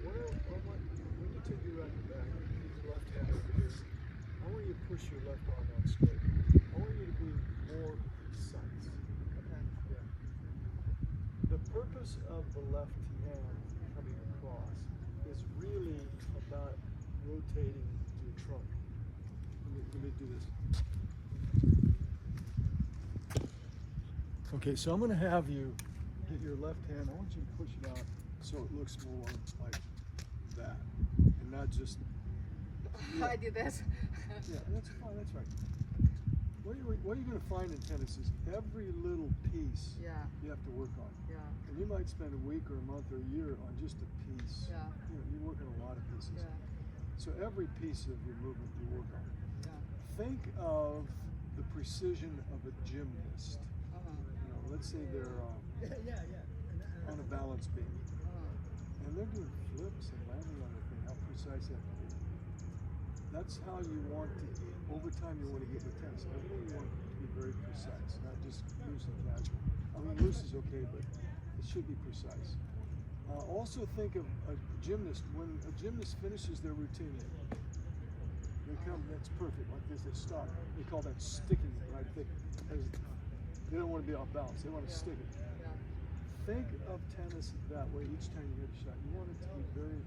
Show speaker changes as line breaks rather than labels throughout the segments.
When you take your racket back, use your left hand over here. I want you to push your left arm out straight. I want you to be more precise.
Okay.
Yeah. The purpose of the left hand coming across is really about rotating your trunk. Let me do this. Okay, so I'm going to have you get your left hand. I want you to push it out so it looks more like that, and not just. Yeah.
I did this.
Yeah, that's fine. That's right. What you're going to find in tennis is every little piece
Yeah.
you have to work on.
Yeah.
And you might spend a week or a month or a year on just a piece.
Yeah.
You're working a lot of pieces.
Yeah.
So every piece of your movement you work on.
Yeah.
Think of the precision of a gymnast. Let's say they're on a balance beam. And they're doing flips and landing on the thing. How precise that can be. That's how you want to, over time you want to get with tennis. Everything you want to be very precise, not just loose and casual. I mean, loose is okay, but it should be precise. Also think of a gymnast. When a gymnast finishes their routine, they come, that's perfect, like this, they stop. They call that sticking it, right? They don't want to be off balance, they want to stick it.
Yeah.
Think of tennis that way each time you hit a shot. You want it to be very,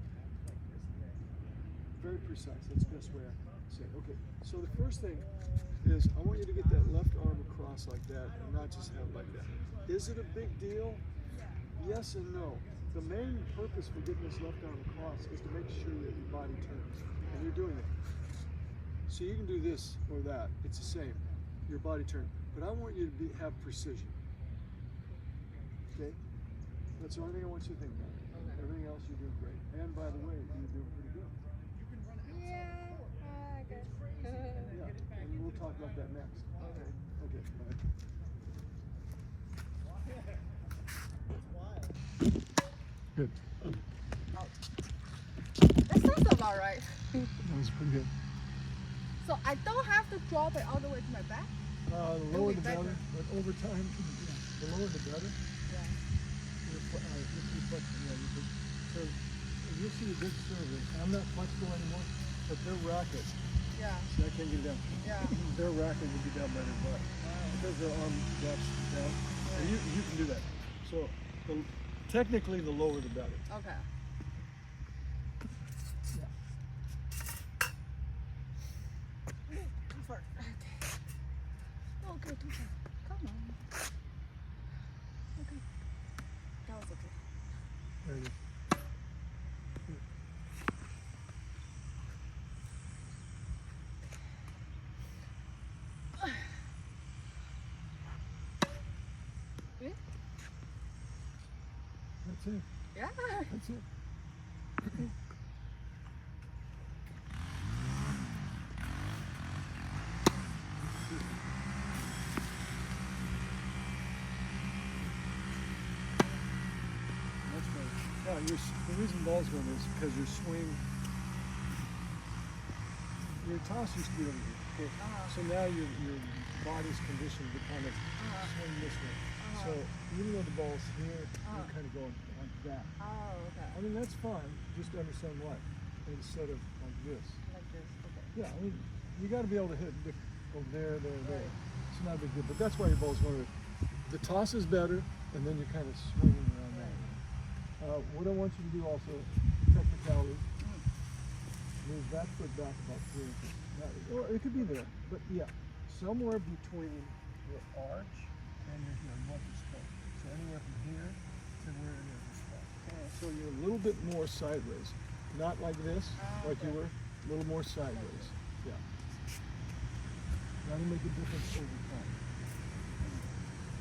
very precise. That's the best way I can say it. Okay, so the first thing is I want you to get that left arm across like that and not just have it like that. Is it a big deal? Yes and no. The main purpose for getting this left arm across is to make sure that your body turns, and you're doing it. So you can do this or that. It's the same. Your body turn. But I want you to have precision. Okay? That's the only thing I want you to think about.
Okay.
Everything else you're doing great. And by the way, you're doing pretty good.
Yeah. I guess.
Yeah. And we'll talk about that next.
Okay.
Okay. Bye. Good.
That sounds about right.
That was pretty good.
So I don't have to drop it all the way to my back?
The lower
be
the better,
better.
but over time, the lower the better.
Yeah.
So you see a good server. I'm not flexible anymore, but their racket,
Yeah.
see, I can't get it down.
Yeah.
Their racket would be down by their butt. Because their arm drops down. And you can do that. So technically, the lower the better.
Okay. Okay, too far. Come on. Okay. That was okay.
There you go.
Eh?
That's it.
Yeah.
That's it. That's right. Yeah, the reason ball's going is because your swing, your toss used to be over here. Okay? So now your body's conditioned to kind of swing this way. So even though the ball's here, you're kind of going like that.
Oh, okay.
I mean, that's fine, just to understand what, instead of like this.
Like this. Okay.
Yeah, I mean, you got to be able to hit go there. It's not a big deal, but that's why your ball's going to. The toss is better, and then you're kind of swinging around that. What I want you to do also, technicality, move that foot back about 3 inches. Now, or it could be there, but yeah, somewhere between your arch and your heel, you want this point. So anywhere from here to where it is. So you're a little bit more sideways, not like this, like you were, a little more sideways. Yeah. That'll make a difference over time.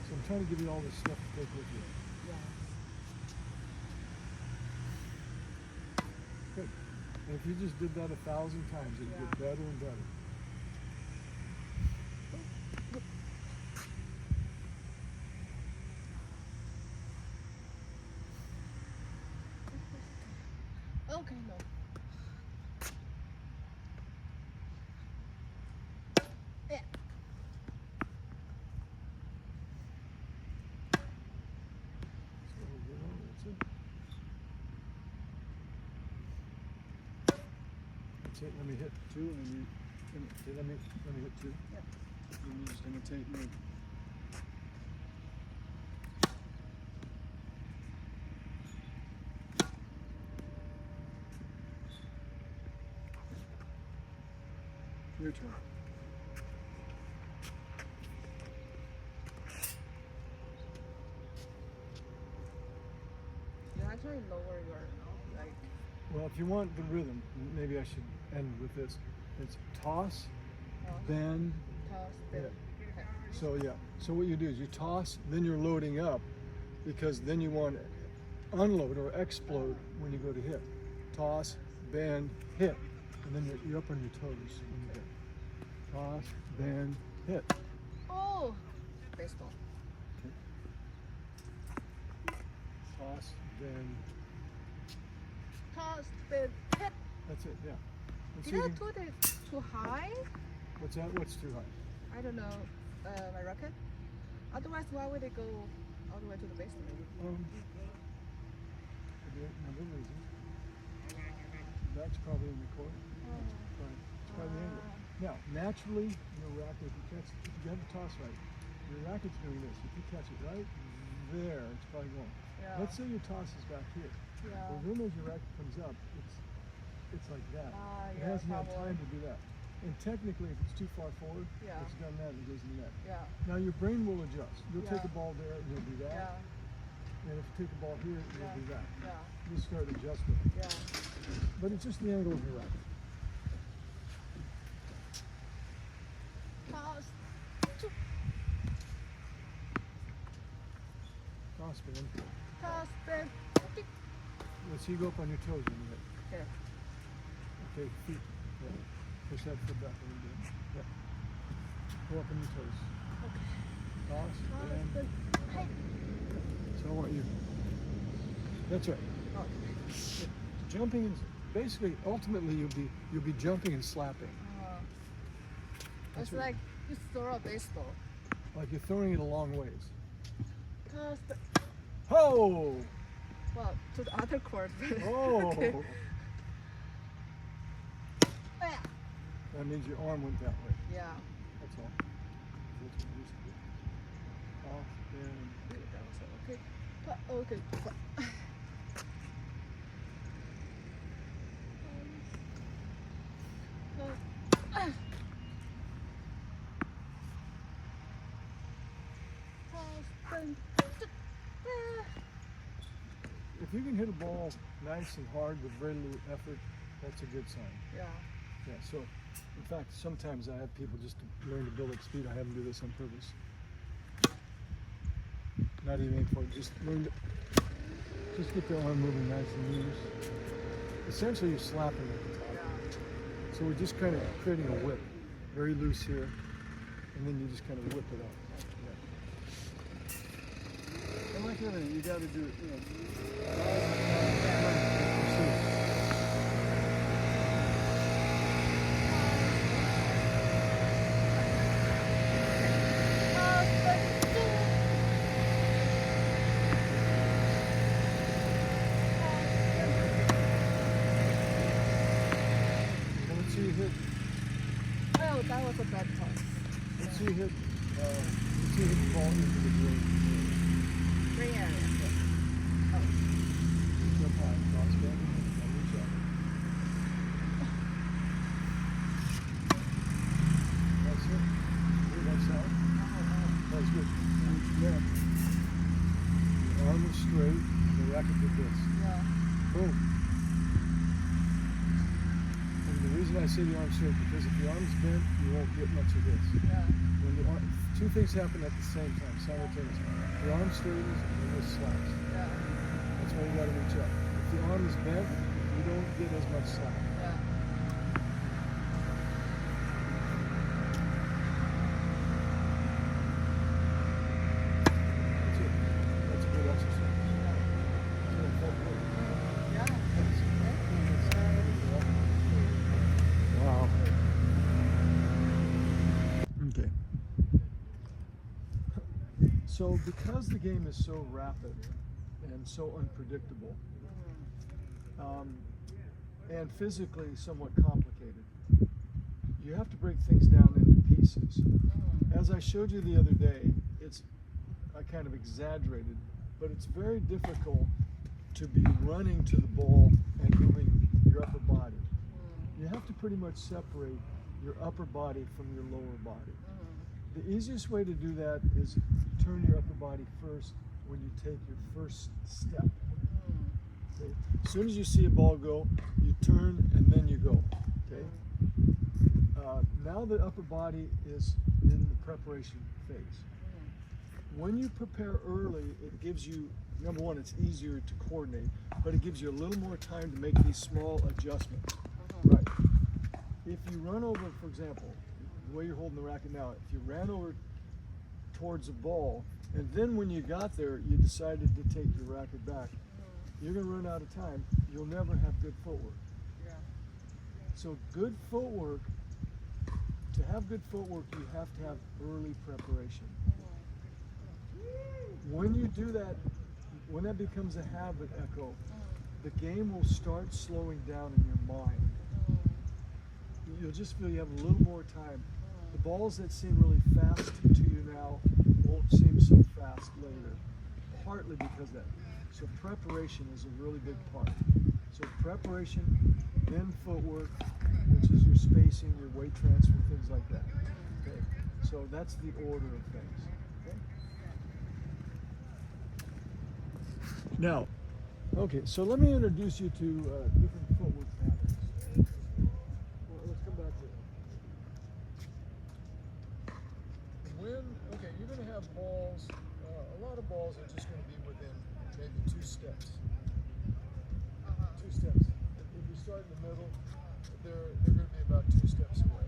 So I'm trying to give you all this stuff to take with you.
Yeah.
Good. And if you just did that 1,000 times, it would get better and better.
Okay, no. Yeah.
So, that's it. That's it. Let me hit 2, and then you. Okay, let me hit 2.
Yeah.
And you just imitate me. Your turn.
You actually lower your like.
Well, if you want the rhythm, maybe I should end with this. It's toss, bend.
Toss, bend.
Yeah.
Okay.
So yeah. So what you do is you toss, then you're loading up, because then you want to unload or explode when you go to hit. Toss, bend, hit, and then you're up on your toes when you hit. Toss, bend, hit.
Oh, baseball.
Okay. Toss, bend.
Toss, bend, hit.
That's it. Yeah. Let's see
Did I
if you
do it too high?
what's that? What's too high?
I don't know. My racket. Otherwise, why would it go all the way to the basement?
Another reason. That's probably in the court. It's by the angle. Now, naturally, your racket, if you have the toss right, your racket's doing this. If you catch it right there, it's probably going.
Yeah.
Let's say your toss is back here.
Yeah.
Well, then as your racket comes up, it's like that. It
Yeah,
hasn't had
probably.
time to do that. And technically, if it's too far forward,
Yeah.
it's done that and it goes in the net.
Yeah.
Now your brain will adjust. You'll take
Yeah.
a ball there and you'll do that.
Yeah.
And if you take a ball here, you'll
Yeah.
do that.
Yeah.
You start adjusting.
Yeah.
But it's just the angle of your racket.
Toss.
Toss, man.
Toss, bend.
Let's see you go up on your toes when you hit.
Okay.
Okay, feet. Yeah. Push that foot back a little bit. Yeah. Go up on your toes.
Okay.
Toss,
Toss,
bend.
bend. Hey.
So I want you. That's right.
Oh.
Jumping is basically, ultimately, you'll be jumping and slapping.
It's
what-
like you throw a baseball.
Like you're throwing it a long ways.
Toss, bend.
Oh!
Well, to the other court.
Oh!
Okay. Yeah.
That means your arm went that way.
Yeah.
That's all. That's what it used to be. Off, bend.
Okay. Okay.
If you can hit a ball nice and hard with very little effort, that's a good sign.
Yeah.
Yeah, so in fact, sometimes I have people just to learn to build up speed. I have them do this on purpose. Not even aim for it, just learn to just get their arm moving nice and loose. Essentially, you're slapping at the top.
Yeah.
So we're just kind of creating a whip, very loose here, and then you just kind of whip it up. Yeah. And like everything, you got to do it, you know. And let's see you hit.
Oh, that was a bad toss.
Let's see you hit. Let's see you hit the ball into the green.
Green area. Oh.
Jump high, cross bend, and reach up. That's it. Hear that sound? That's good. Yeah. Your arm is straight, and the racket did this.
Yeah.
Boom. And the reason I say the arm straight, because if the arm's bent, you won't get much of this.
Yeah.
When the arm, two things happen at the same time, simultaneously. The arm straightens and the wrist slaps.
Yeah.
That's why you gotta reach up. If the arm is bent, you don't get as much slap.
Yeah.
That's it. That's a good exercise. Wow. Okay. So because the game is so rapid and so unpredictable, and physically somewhat complicated, complicated. You have to break things down into pieces. As I showed you the other day, I kind of exaggerated, but it's very difficult to be running to the ball and moving your upper body. You have to pretty much separate your upper body from your lower body. The easiest way to do that is turn your upper body first when you take your first step. Okay? As soon as you see a ball go, you turn and then you go. Okay? Now the upper body is in the preparation phase. When you prepare early, it gives you, number one, it's easier to coordinate, but it gives you a little more time to make these small adjustments. Right. If you run over, for example, the way you're holding the racket now, if you ran over towards a ball, and then when you got there, you decided to take your racket back, you're going to run out of time. You'll never have good footwork.
Yeah.
So good footwork, to have good footwork, you have to have early preparation. When you do that, when that becomes a habit, Echo, the game will start slowing down in your mind. You'll just feel you have a little more time. The balls that seem really fast to you now won't seem so fast later, partly because of that. So preparation is a really big part. So preparation, then footwork, which is your spacing, your weight transfer, things like that. Okay. So that's the order of things. Okay. Now, okay, so let me introduce you to different footwork patterns. Well, let's come back to it. Okay, you're going to have balls, a lot of balls are just going to be within maybe 2 steps. 2 steps. If you start in the middle, they're going to be about 2 steps away.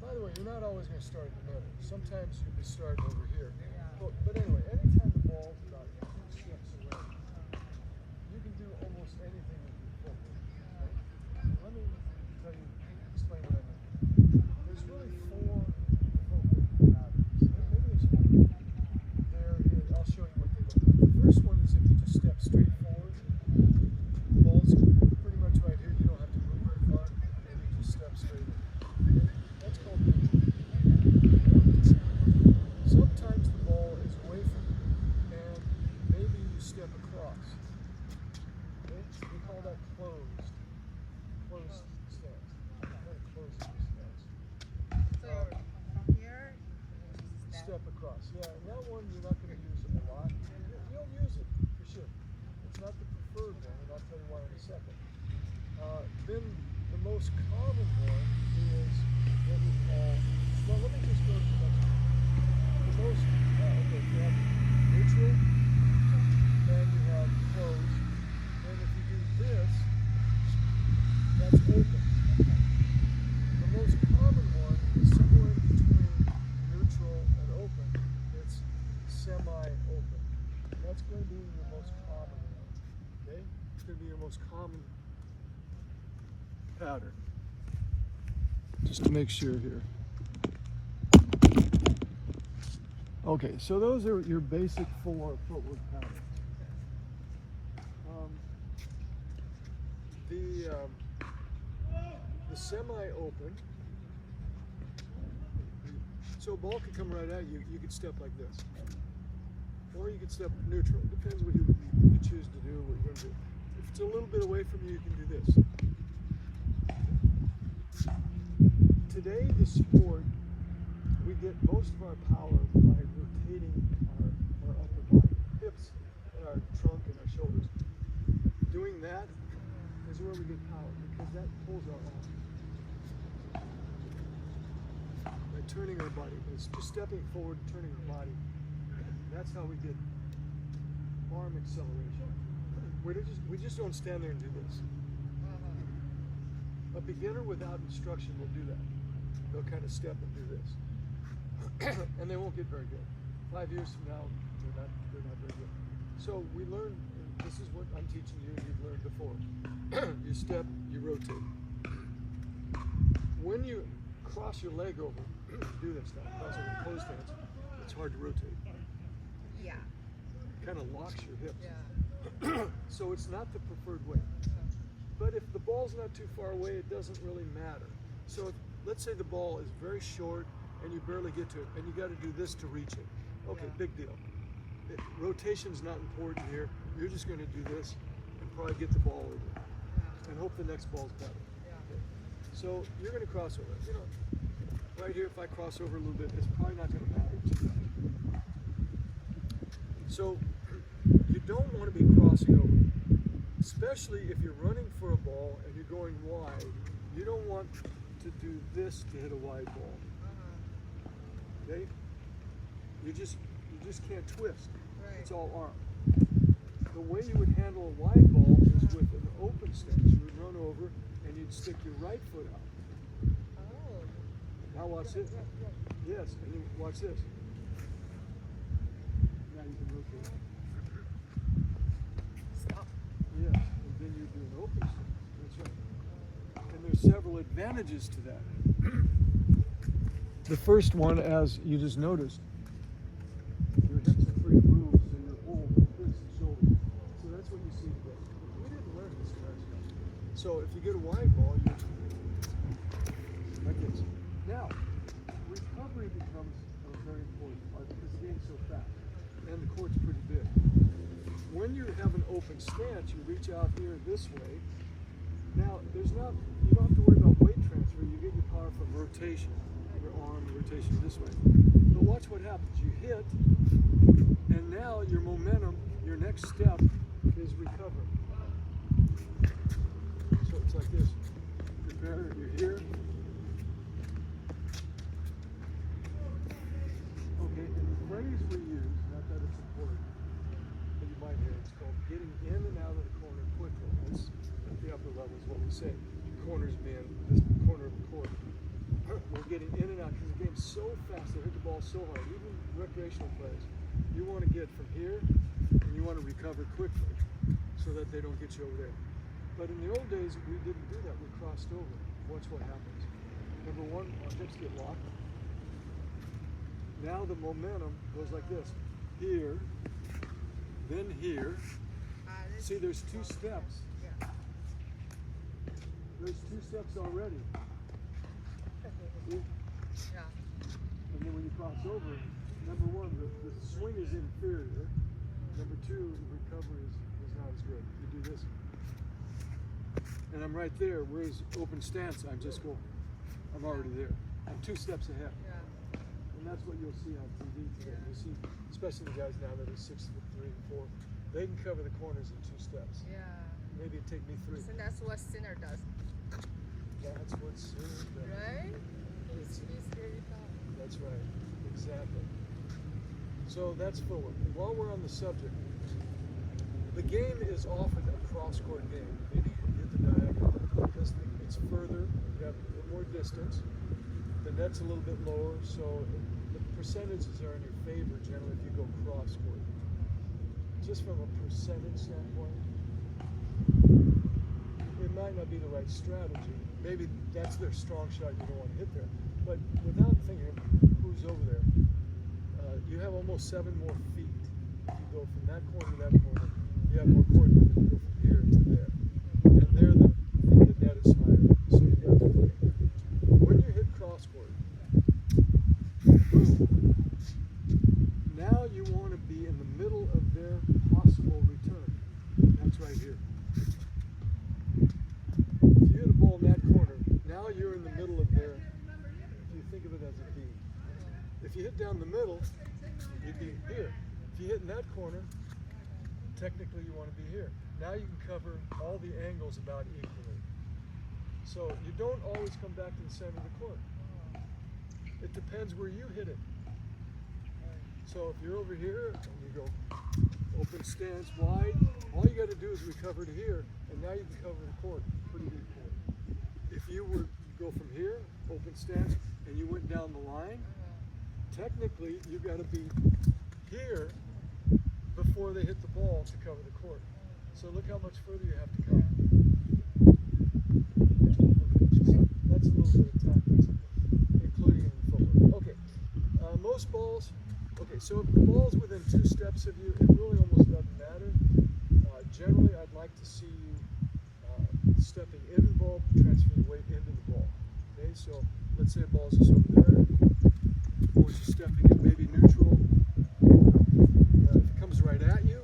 By the way, you're not always going to start in the middle. Sometimes you'll be starting over here. But anyway, anytime the ball's about 2 steps away, you can do almost anything with your footwork. Okay? Let me explain what I mean. There's really 4 footwork patterns. Maybe there's 5. I'll show you what they look like. The first one is if you just step straight forward. The ball's pretty much right here. You don't have to move very far. And you just step straight in. That's called neutral. Sometimes the ball is away from you, and maybe you step across. Okay? We call that closed stance. Closed stance.
So from here,
Step across. Yeah, and that one you're not going to use a lot. You'll use it for sure. It's not the preferred one, and I'll tell you why in a second. Then the most common one is what we call. Well, let me just go to the next one. The most okay, you have neutral, then you have closed, and if you do this, that's open. The most common one is somewhere in between neutral and open. It's semi-open. That's going to be your most common one. Okay? It's going to be your most common pattern. Just to make sure here. Okay, so those are your basic 4 footwork patterns. The semi-open. So a ball could come right at you. You could step like this, or you could step neutral. It depends what you choose to do. What you're going to do. If it's a little bit away from you, you can do this. Today, the sport, we get most of our power by rotating our upper body, hips, and our trunk and our shoulders. Doing that is where we get power because that pulls our arm. By turning our body, it's just stepping forward, turning our body. That's how we get arm acceleration. We just don't stand there and do this. A beginner without instruction will do that. They'll kind of step and do this. And they won't get very good. 5 years from now, they're not very good. So we learn, this is what I'm teaching you, you've learned before. You step, you rotate. When you cross your leg over, do this now, cross over closed stance, it's hard to rotate.
yeah.
It kind of locks your hips.
Yeah.
So it's not the preferred way. But if the ball's not too far away, it doesn't really matter. So let's say the ball is very short and you barely get to it, and you got to do this to reach it. Okay, big deal. Rotation's not important here. You're just going to do this and probably get the ball over and hope the next ball's better. Okay. So you're going to cross over. You know, right here, if I cross over a little bit, it's probably not going to matter too much. So you don't want to be crossing over, especially if you're running for a ball and you're going wide. You don't want to do this to hit a wide ball. Okay? You just can't twist.
Right.
It's all arm. The way you would handle a wide ball is with an open stance. You would run over and you'd stick your right foot out.
Oh.
Now watch this. Yes, and then watch this. Now you can rotate.
Stop.
Yes, and then you do an open stance. That's right. And there's several advantages to that. The first one, as you just noticed, your hips are free to move, so your whole hips and shoulders. So that's what you see today. We didn't learn this last time. So if you get a wide ball, you like this. Now, recovery becomes a very important part because the game's so fast and the court's pretty big. When you have an open stance, you reach out here this way. Now, you don't have to worry about weight transfer. You get your power from rotation. Your arm rotation this way. But watch what happens. You hit, and now your momentum, your next step is recovering. So it's like this. Prepare, you're here. Okay, and the phrase we use, not that it's important, but you might hear it's called getting in and out of the corner quickly. That's at the upper level is what we say. Corners being this corner of the court. We're getting in and out because the game's so fast. They hit the ball so hard. Even recreational players, you want to get from here and you want to recover quickly so that they don't get you over there. But in the old days, we didn't do that. We crossed over. Watch what happens. Number one, our hips get locked. Now the momentum goes like this. Here, then here. See, there's two steps. There's two steps already. See?
Yeah.
And then when you cross over, number one, the swing is inferior. Number two, the recovery is not as good. You do this. And I'm right there. Whereas open stance, I'm already there. I'm two steps ahead.
Yeah.
And that's what you'll see on TV today. You see, especially the guys now that are 6'3" and 4, they can cover the corners in two steps.
Yeah.
Maybe it'd take me 3.
So that's what Sinner does.
That's what Sinner does.
Right? He's very tough.
That's right, exactly. So that's forward. While we're on the subject, the game is often a cross-court game, meaning you hit the diagonal because it's further, you have a little more distance, the net's a little bit lower, so the percentages are in your favor generally if you go cross-court. Just from a percentage standpoint, it might not be the right strategy. Maybe that's their strong shot, you don't want to hit there. But without thinking who's over there, you have almost 7 more feet. If you go from that corner to that corner, you have more court than if you go from here to there. And there the net is higher. So you got to wait. When you hit cross court, boom. Now you want to be in the middle of their possible return. That's right here. If you hit a ball in that corner, now you're in the middle of their, if you think of it as a V. If you hit down the middle, you'd be here. If you hit in that corner, technically you want to be here. Now you can cover all the angles about equally. So you don't always come back to the center of the court. It depends where you hit it. So if you're over here and you go open stance wide, all you got to do is recover to here, and now you can cover the court, pretty big court. If you were to go from here, open stance, and you went down the line, technically you've got to be here before they hit the ball to cover the court. So look how much further you have to come. That's a little bit of tactics, including in football. Okay, most balls. Okay, so if the ball's within 2 steps of you, it really almost doesn't matter. Generally, I'd like to see you stepping into the ball, transferring the weight into the ball. Okay, so let's say a ball's just over there. The ball's just stepping in, maybe neutral. If it comes right at you,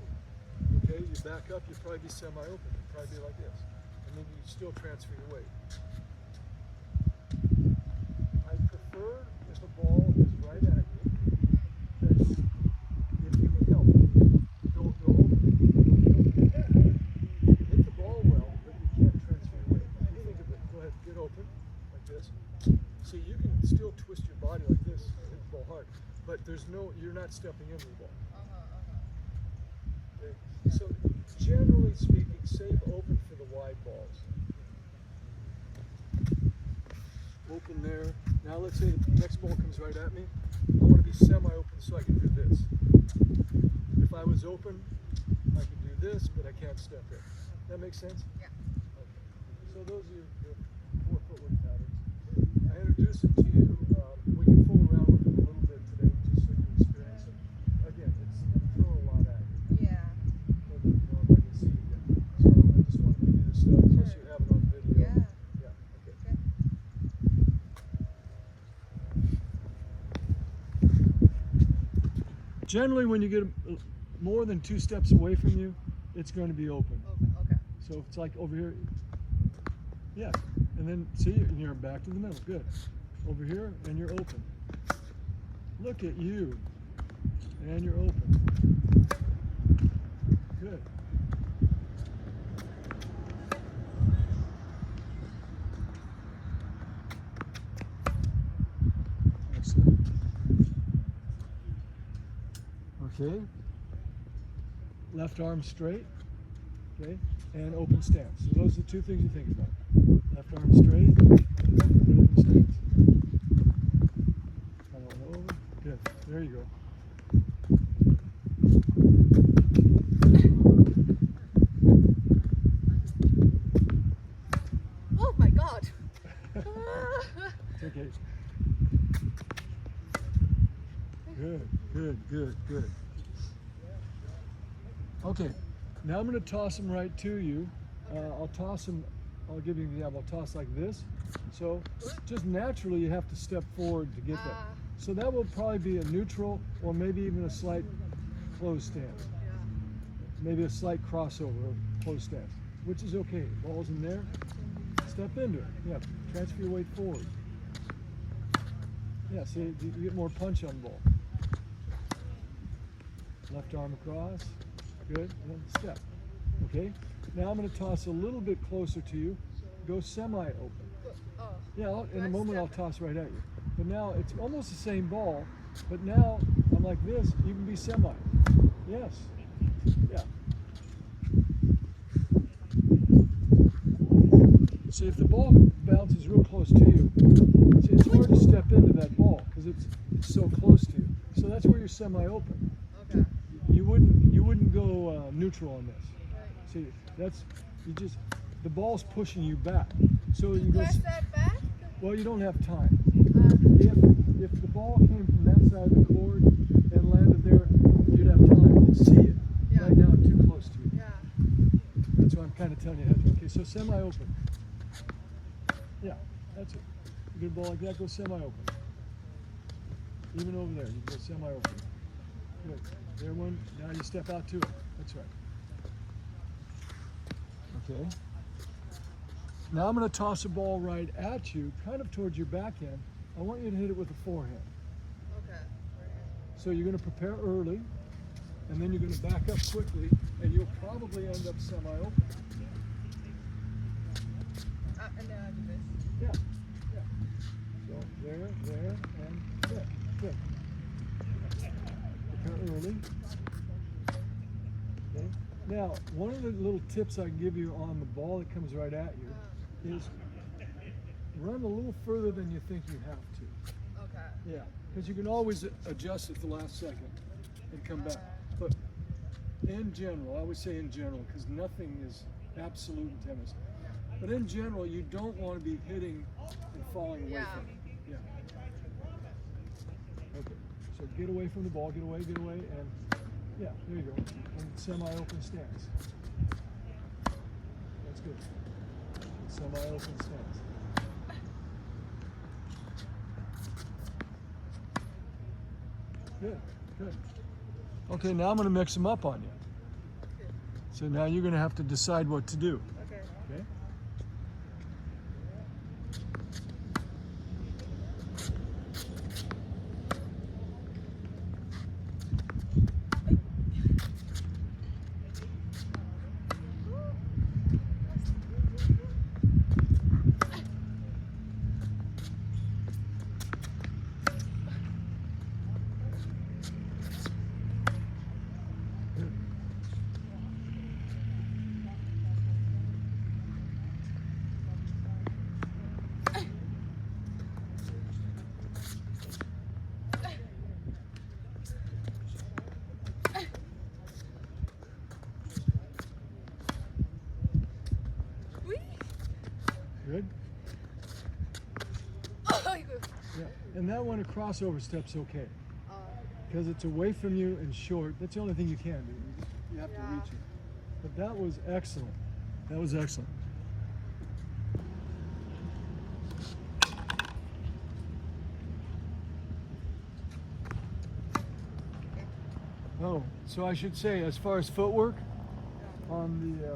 okay, you back up, you'd probably be semi-open. You'd probably be like this. And then you still transfer your weight. I prefer if a ball is right at you, that if you can help it, go open. Hit the ball well, but you can't transfer your weight. If you think of it, go ahead, get open, like this. See, you can still twist your body like this and hit the ball hard, but you're not stepping into the ball. Okay? So, generally speaking, save open for the wide balls. Open there. Now let's say the next ball comes right at me. I want to be semi-open so I can do this. If I was open, I could do this, but I can't step in. That makes sense?
Yeah.
Okay. So those are your 4 footwork patterns. I introduced them to you. We can fool around with them a little bit today, just so you experience them. Again, I'm throwing a lot at you.
Yeah.
I don't know if I can see you yet. So I just wanted to give you this stuff, plus you have it on video.
Yeah.
Yeah, okay.
Good.
Generally, when you get more than 2 steps away from you, it's going to be open.
Okay.
So if it's like over here, yeah, and then see, you're back to the middle, good. Over here, and you're open. Look at you, and you're open. Good. Excellent. Okay. Left arm straight. Okay. And open stance. So those are the 2 things you think about. Left arm straight and open stance. Come on over. Good. There you go.
Oh my God.
It's okay. Good. Okay, now I'm going to toss them right to you. I'll toss them, I'll give you an example. I'll toss like this. So just naturally you have to step forward to get that. So that will probably be a neutral or maybe even a slight closed stance.
Yeah.
Maybe a slight crossover or closed stance, which is okay. Ball's in there. Step into it. Yeah, transfer your weight forward. Yeah, see, you get more punch on the ball. Left arm across. Good. And then step. Okay? Now I'm going to toss a little bit closer to you. Go semi-open.
Oh.
Yeah, in a moment I'll toss right at you. But now it's almost the same ball, but now I'm like this. You can be semi. Yes. Yeah. See, if the ball bounces real close to you, see, it's hard to step into that ball because it's so close to you. So that's where you're semi-open.
Okay.
You wouldn't go neutral on this.
Right.
See, the ball's pushing you back. So you go.
Press that back?
Well, you don't have time. If the ball came from that side of the court and landed there, you'd have time. You'd see it.
Yeah.
Right now, I'm too close to you.
Yeah.
That's why I'm kind of telling you how to. Okay, so semi-open. Yeah, that's it. You get a ball like that, go semi-open. Even over there, you go semi-open. Good. There one. Now you step out to it. That's right. Okay. Now I'm going to toss a ball right at you, kind of towards your backhand. I want you to hit it with a forehand.
Okay.
So you're going to prepare early, and then you're going to back up quickly, and you'll probably end up semi-open.
And then I do this.
Yeah. So there, and there. Good. Prepare early. Okay. Now, one of the little tips I can give you on the ball that comes right at you is run a little further than you think you have to.
Okay.
Yeah, because you can always adjust at the last second and come back. But in general, I would say in general, because nothing is absolute in tennis. But in general, you don't want to be hitting and falling away from it. Yeah. Okay. So get away from the ball, get away, and yeah, there you go. And semi-open stance. That's good. Semi-open stance. Good, good. Okay, now I'm going to mix them up on you. So now you're going to have to decide what to do.
Okay.
Okay? Good? Yeah. And that one, a crossover step's okay. Because it's away from you and short. That's the only thing you can do. You have to reach it. But that was excellent. That was excellent. Oh, so I should say, as far as footwork, on the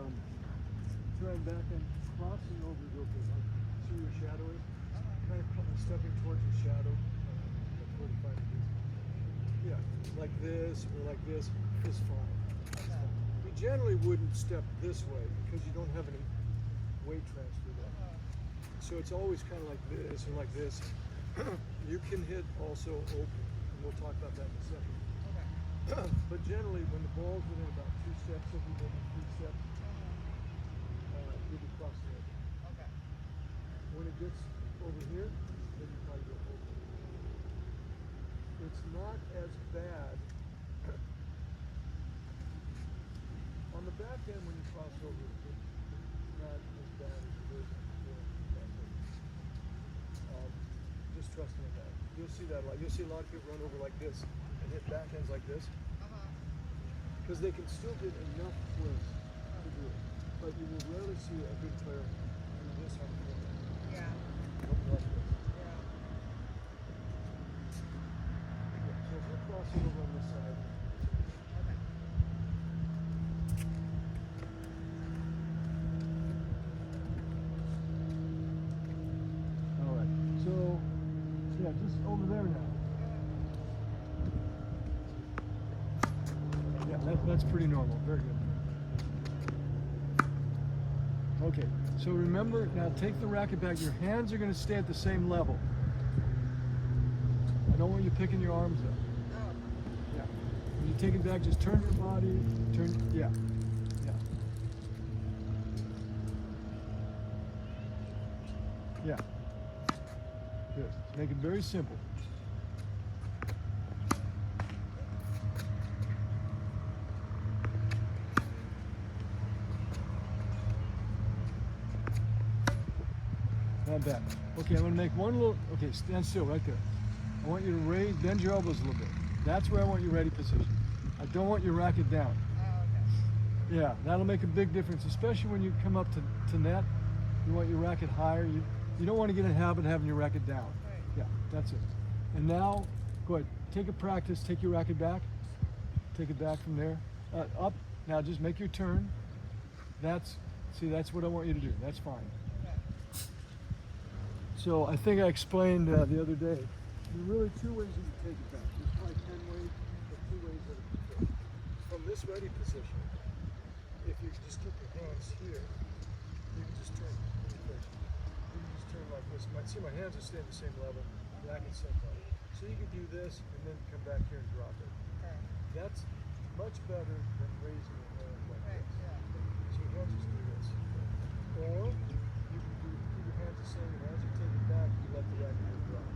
turn back and crossing over is okay. See where your shadow is? Kind of stepping towards your shadow. 45 degrees. Yeah, like this or like this is fine. You generally wouldn't step this way because you don't have any weight transfer there. So it's always kind of like this or like this. You can hit also open, and we'll talk about that in a second. But generally, when the ball's within about 2 steps of you, maybe 3 steps, you'll be crossing over.
Okay.
When it gets over here, then you probably go over. It's not as bad on the back end when you cross over. It's not as bad as it is before. Just trust me on that. You'll see that a lot. You'll see a lot of people run over like this and hit back ends like this because they can still get enough twist to do it. But you will rarely see a good player do this on the floor.
Yeah.
Like this.
Yeah.
So if you're crossing over on this side,
Okay.
all right. So yeah, just over there now. Yeah, that's pretty normal. Very good. Okay, so remember, now take the racket back. Your hands are going to stay at the same level. I don't want you picking your arms up.
Oh.
Yeah. When you take it back, just turn your body, yeah. Yeah. Good. Make it very simple. Not bad. Okay, I'm going to make one little, okay, stand still right there. I want you to bend your elbows a little bit. That's where I want your ready position. I don't want your racket down.
Oh, okay.
Yeah, that'll make a big difference, especially when you come up to net. You want your racket higher. You don't want to get in a habit of having your racket down.
Right.
Yeah, that's it. And now, go ahead. Take a practice. Take your racket back. Take it back from there. Up. Now just make your turn. That's what I want you to do. That's fine. So I think I explained the other day. There are really 2 ways you can take it back. There's probably 10 ways, but 2 ways that it can take. From this ready position, if you just keep your hands here, you can just turn. You can just turn like this. You might see my hands are staying the same level. Racket's same level. So you can do this and then come back here and drop it.
Okay.
That's much better than raising your hand like
Right.
this.
Yeah.
So your hands just do this. Or you can keep your hands the same, and as you take it back, you let the racket just drop.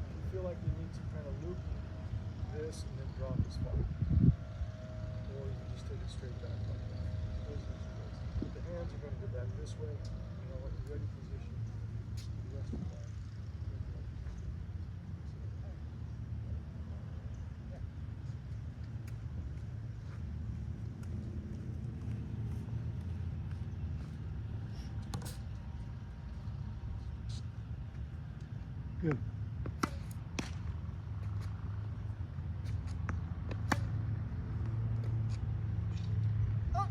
If you feel like you need to kind of loop this and then drop as far. Or you can just take it straight back like that. Those are the 2 ways. But the hands are going to go back this way, and I'll let you ready position for the rest of the time. Good.
Oh.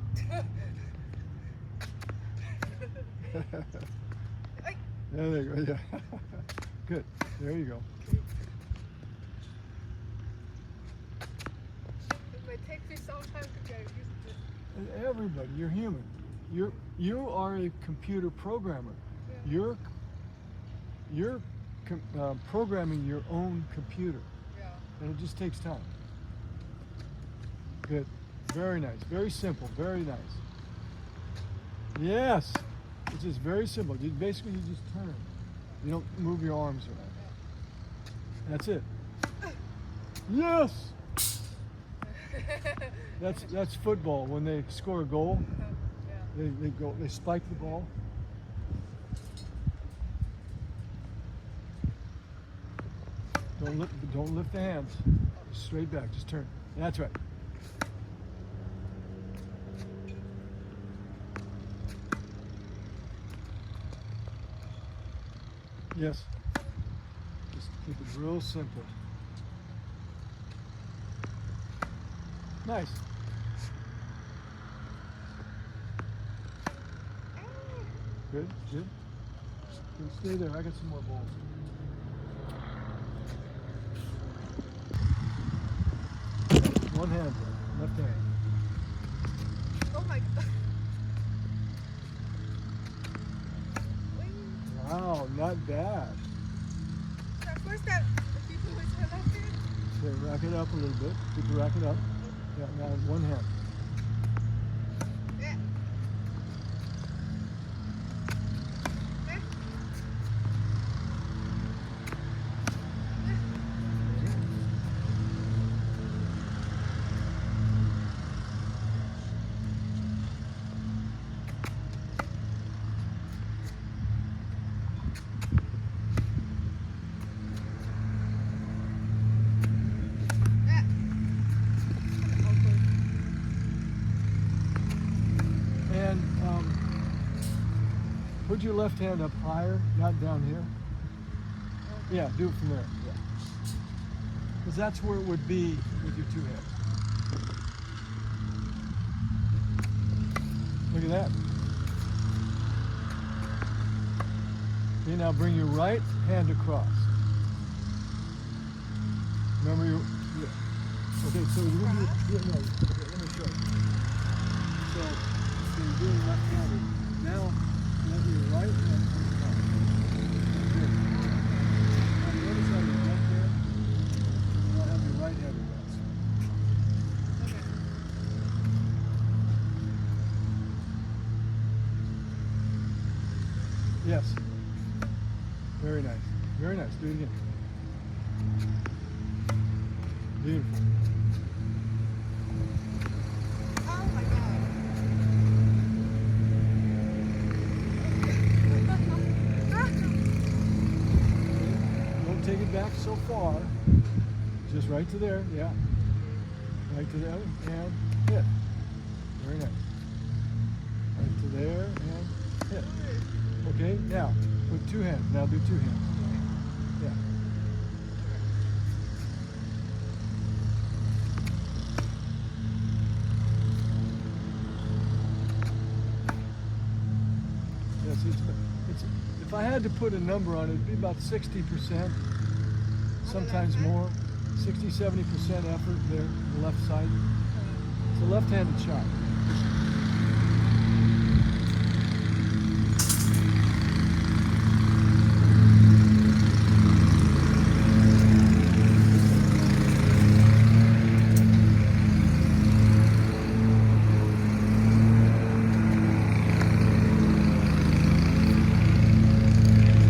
There you go. Yeah. Good. There you go.
It might take me some time to get used to it.
And everybody, you're human. You are a computer programmer.
Yeah.
You're programming your own computer,
Yeah.
and it just takes time. Good. Very nice. Very simple. Very nice. Yes. It's just very simple. Basically, you just turn. You don't move your arms around. That's it. Yes. That's football. When they score a goal,
Yeah.
they spike the ball. Don't lift the hands. Straight back. Just turn. That's right. Yes. Just keep it real simple. Nice. Good, good. Good, stay there. I got some more balls. One hand, left hand.
Oh my god.
Wow, not bad.
At first that the people with her left hand.
Okay, rack it up a little bit. Keep it rack it up. Yeah, now one hand.
Yeah. Yeah.
And put your left hand up higher, not down here. Yeah, do it from there. Yeah. Because that's where it would be with your two hands. Look at that. Okay, now bring your right hand across. Remember your. Yeah. Okay, so you're gonna do. Yeah, no, okay, let me show you. So you're doing left-handed. Now let your right hand come across. Good. Now notice how your left hand. Now have your right hand across.
Okay.
Yes. Very nice. Very nice. Do it again. Beautiful.
Oh my god.
Don't take it back so far. Just right to there. Yeah. Right to there and hit. Very nice. Right to there and hit. Okay, now put two hands. Now do two hands. Yeah. Yes, it's if I had to put a number on it, it'd be about 60%, sometimes more. 60, 70% effort there, the left side. It's a left-handed shot.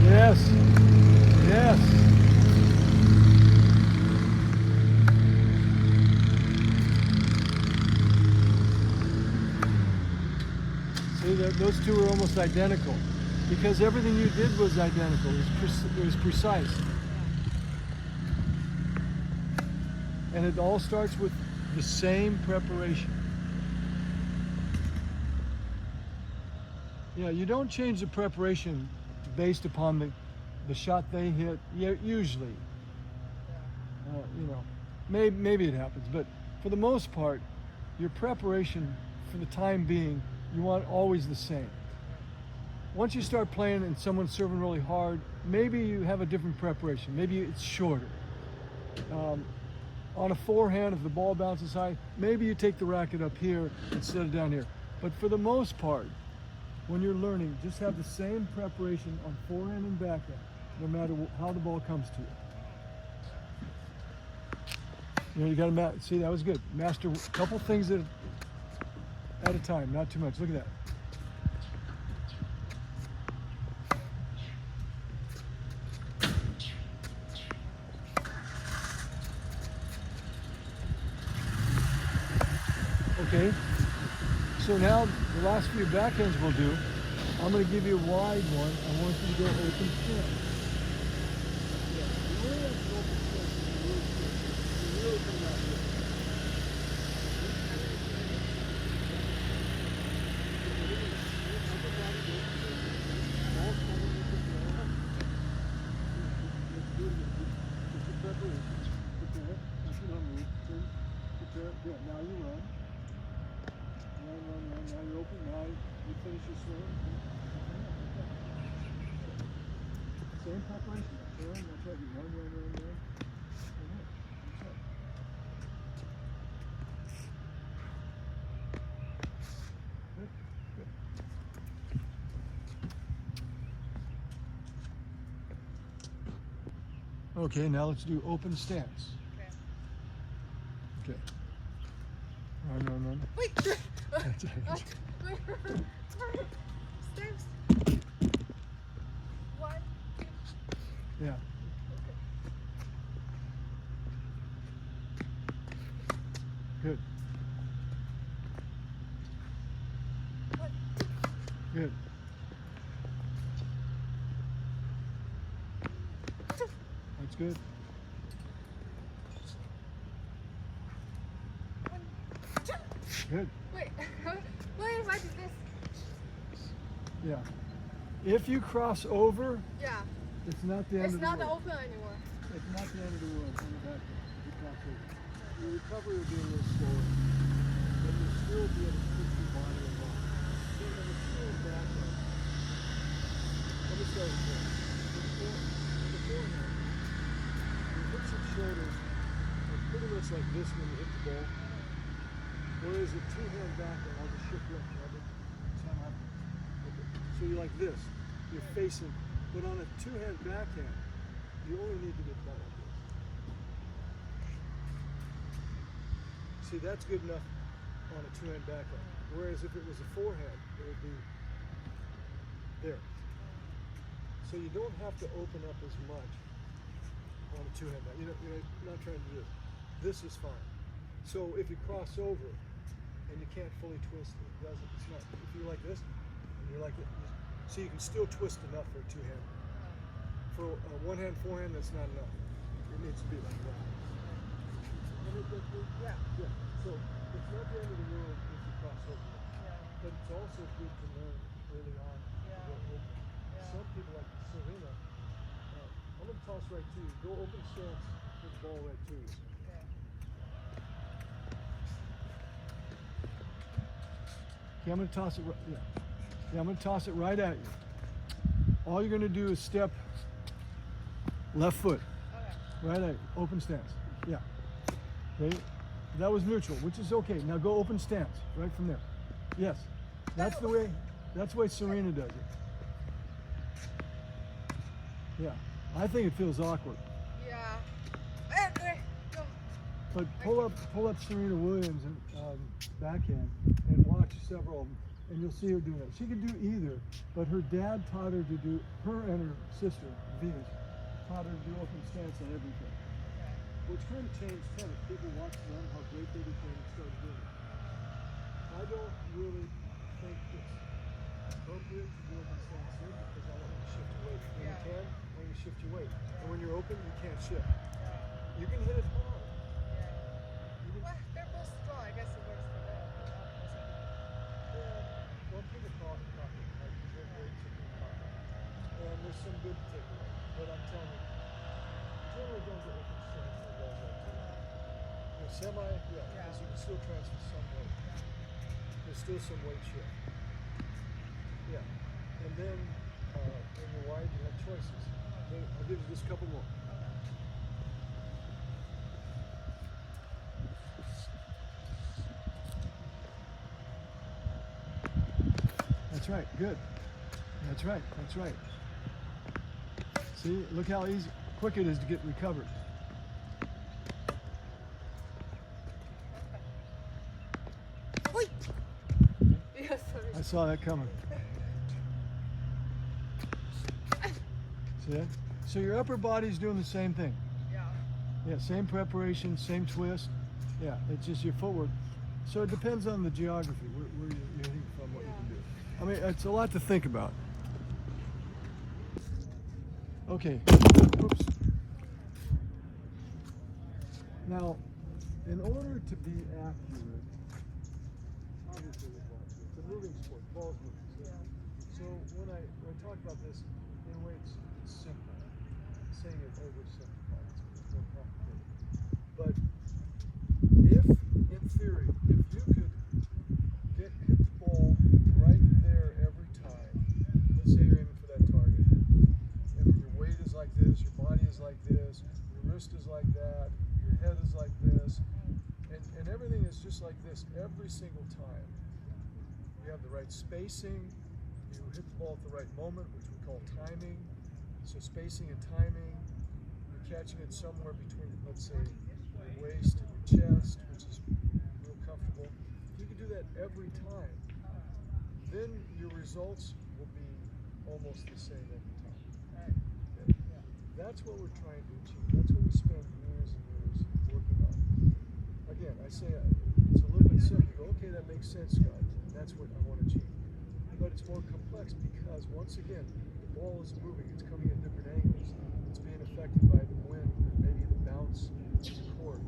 Yes. Yes. See, those two are almost identical because everything you did was identical. It was precise. And it all starts with the same preparation. Yeah, you don't change the preparation based upon the shot they hit, usually, you know, maybe it happens, but for the most part, your preparation for the time being, you want always the same. Once you start playing and someone's serving really hard, maybe you have a different preparation. Maybe it's shorter. On a forehand, if the ball bounces high, maybe you take the racket up here instead of down here. But for the most part, when you're learning, just have the same preparation on forehand and backhand, no matter how the ball comes to you. You know, you got to see, that was good. Master a couple things at a time, not too much. Look at that. Okay, so now the last few backhands we'll do, I'm going to give you a wide one. I want you to go open stance. Yeah, you only have to open stance when you really come out here. Good. Now you run. Run. Now you're open. Now you finish your swing. Same preparation. That's right. You run. That's it. Good. Okay, now let's do open stance. Okay. Run.
Wait.
That's it.
Steps. 1, 2.
Yeah. Good.
1, 2.
Good. That's good.
1, 2.
Good.
Wait. What if I do this?
Yeah. If you cross over,
Yeah.
it's not the end
It's
of the
not
world.
open anymore.
It's not the end of the world on the back end. You cross over. Your recovery will be a little slower, but you'll still be able to keep your body along. So when it's still back end, let me start with this. The forehand, your hips and shoulders are pretty much like this when you hit the ball. Whereas a two-hand backhand, I'll just shift you up. So you're like this. You're facing. But on a two-hand backhand, you only need to get that like this. See, that's good enough on a two-hand backhand. Whereas if it was a forehand, it would be there. So you don't have to open up as much on a two-hand backhand. You're not trying to do this. This is fine. So if you cross over and you can't fully twist, it doesn't. It's not. If you're like this, and you're like it, so you can still twist enough for a two-hand. For a one-hand forehand, that's not enough. It needs to be like that. Yeah. So it's not the end of the world if you cross over. But it's also good to learn early on. Some people like Serena. I'm going to toss right to you. Go open stance with the ball right to you. Okay, I'm going to toss it right, I'm going to toss it right at you. All you're going to do is step left foot. Okay. Right at you. Open stance. Yeah. Okay. That was neutral, which is okay. Now go open stance right from there. Yes. That's the way Serena does it. Yeah. I think it feels awkward.
Yeah. Go.
But pull up Serena Williams and backhand and watch several of them, and you'll see her doing that. She could do either, but her dad taught her to do. Her and her sister Venus taught her to do open stance on everything. Which kind of changed tennis. People watched them, how great they became, and started doing it. I don't really think it's appropriate to do open stance here because I want you to shift your weight. When you can, when you shift your weight. And when you're open, you can't shift. You can hit it hard.
Well, they're both strong. I guess it works for them.
Don't give a thought to copy. Like, they're great to do copy. And there's some good to take away. But Semi, yeah, because you can still transfer some weight. There's still some weight shift. Yeah. And then when you're wide, you have choices. Okay, I'll give you just a couple more. That's right, good. That's right, that's right. See, look how easy, quick it is to get recovered.
Yeah, sorry.
I saw that coming. See that? So your upper body's doing the same thing.
Yeah.
Yeah, same preparation, same twist. Yeah, it's just your footwork. So it depends on the geography, where you're hitting from, what you can do. I mean, it's a lot to think about. Okay. Oops. Now, in order to be accurate, obviously it's a moving sport. Ball's moving. So when I talk about this, in a way it's simple. Saying it oversimplified, it's more complicated. But if, in theory, if you could hit the ball right there every time, let's say you're aiming for that target, and your weight is like this, your body is like this, your wrist is like that, your head is like this, and everything is just like this every single time. You have the right spacing, you hit the ball at the right moment, which we call timing. So spacing and timing, you're catching it somewhere between, let's say, your waist and your chest, which is real comfortable. If you can do that every time, then your results will be almost the same every time. Okay? That's what we're trying to achieve. That's what we spend years and years working on. Again, I say it's a little bit simple. You go, okay, that makes sense, Scott. That's what I want to achieve. But it's more complex because, once again, the ball is moving. It's coming at different angles. It's being affected by the wind, maybe the bounce of the court,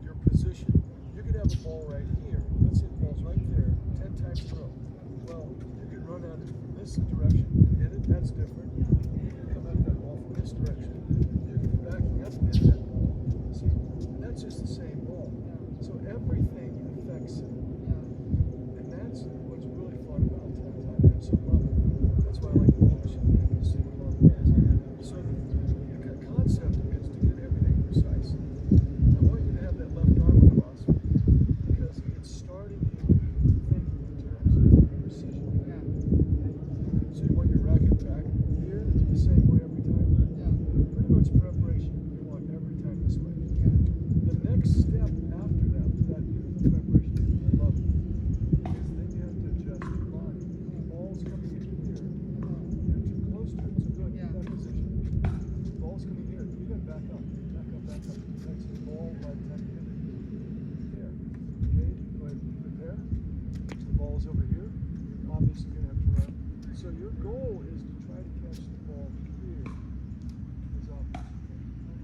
your position. You could have a ball right here. Let's say the ball's right there, 10 times in a row. Well, you could run out from this direction and hit it. That's different. You can come at that ball from this direction. You can be backing up and hit that ball. See, that's just the same ball. So everything affects it. And that's what's really fun about tennis. I absolutely love it. That's why I like the ball machine. I super love balls. So the concept is to get everything precise. I want you to have that left arm across because it's starting to think in terms of precision. So you want your racket back here the same way every time? Pretty much preparation you want every time this way. The next step after that preparation, I love it, is then you have to adjust your body. The ball's coming in here, you're too close to it, so go ahead, that position. The ball's coming here, you gotta back up. That's the ball by the time you hit it. There. Okay, go ahead and prepare. The ball's over here. You're obviously gonna have to run. So your goal is to try to catch the ball here as often as you can.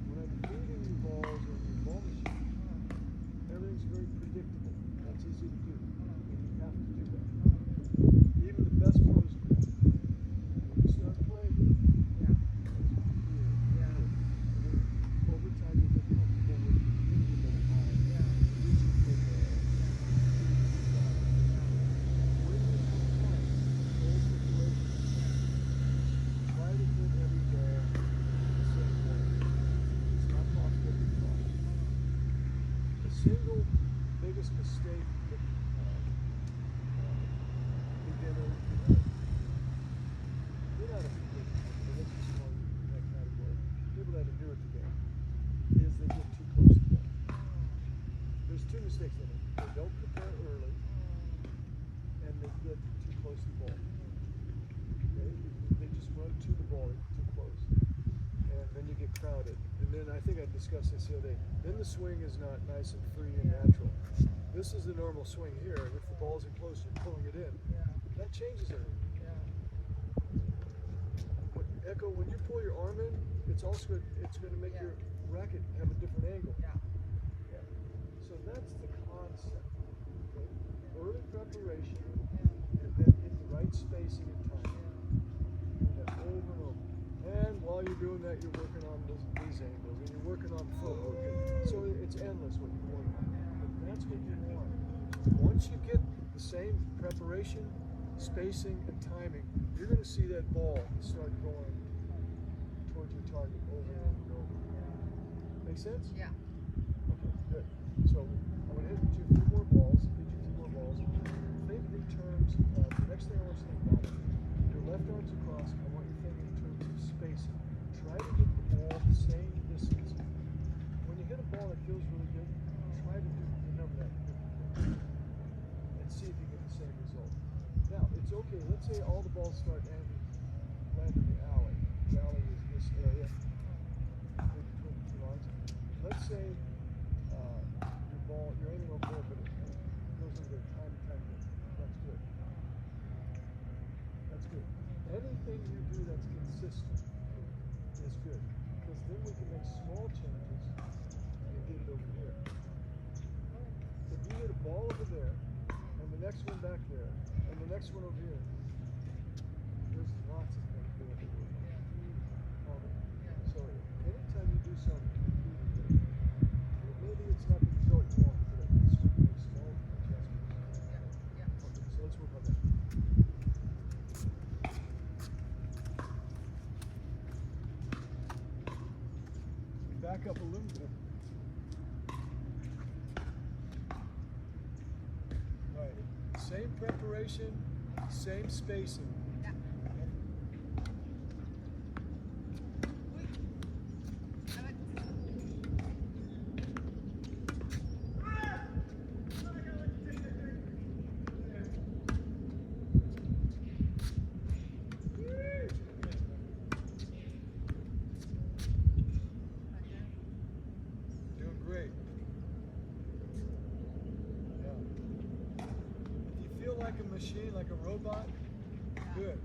When I'm feeding you balls on your ball machine, everything's very predictable. That's easy to do. And you have to do that. Even the best pros do. When you start playing, over time you get comfortable with hitting the ball high. Reaching for the ball. When you have time, goal situation, try to hit every ball the same way. It's not possible to be wrong. The single biggest mistake that beginners, you're not a beginner, but let's just call you in that category. People that are newer to the game is they get too close to the ball. There's two mistakes they make. They don't prepare early, and they get too close to the ball. Okay? They just run to the ball too close, and then you get crowded. And then I think I discussed this the other day. Then the swing is not nice and free and natural. This is the normal swing here, and if the ball's in close, you're pulling it in. That changes everything. Echo, when you pull your arm in, it's also going to make your racket have a different angle. So that's the concept. Okay? Early preparation, and then hit the right spacing and time. Do that over and over. And while you're doing that, you're working on these angles, and you're working on footwork. So it's endless what you work on. But that's what you want. Once you get the same preparation, spacing, and timing, you're going to see that ball start going towards your target over and over. Make sense?
Yeah.
Okay, good. So I'm going to hit you a few more balls. Think in terms of, the next thing I want you to think about it, your left arm's across, I want you to think in terms of spacing. Try to hit the ball the same distance. When you hit a ball that feels really good, try to remember that. And see if you get the same result. Now, it's okay, let's say all the balls start and land in the alley. The alley is this area between the two lines. Let's say you're aiming over there, but it goes into there time and time again. That's good. That's good. Anything you do that's consistent is good, because then we can make small changes and get it over here. If you hit a ball over there, and the next one back there, and the next one over here, there's lots of things we have to do. So anytime you do something, maybe it's not the result you want, but at least you can make small adjustments. Okay, so let's work on that. Back up a little bit. Right. Same preparation, same spacing. Great. Yeah. If you feel like a machine, like a robot, good.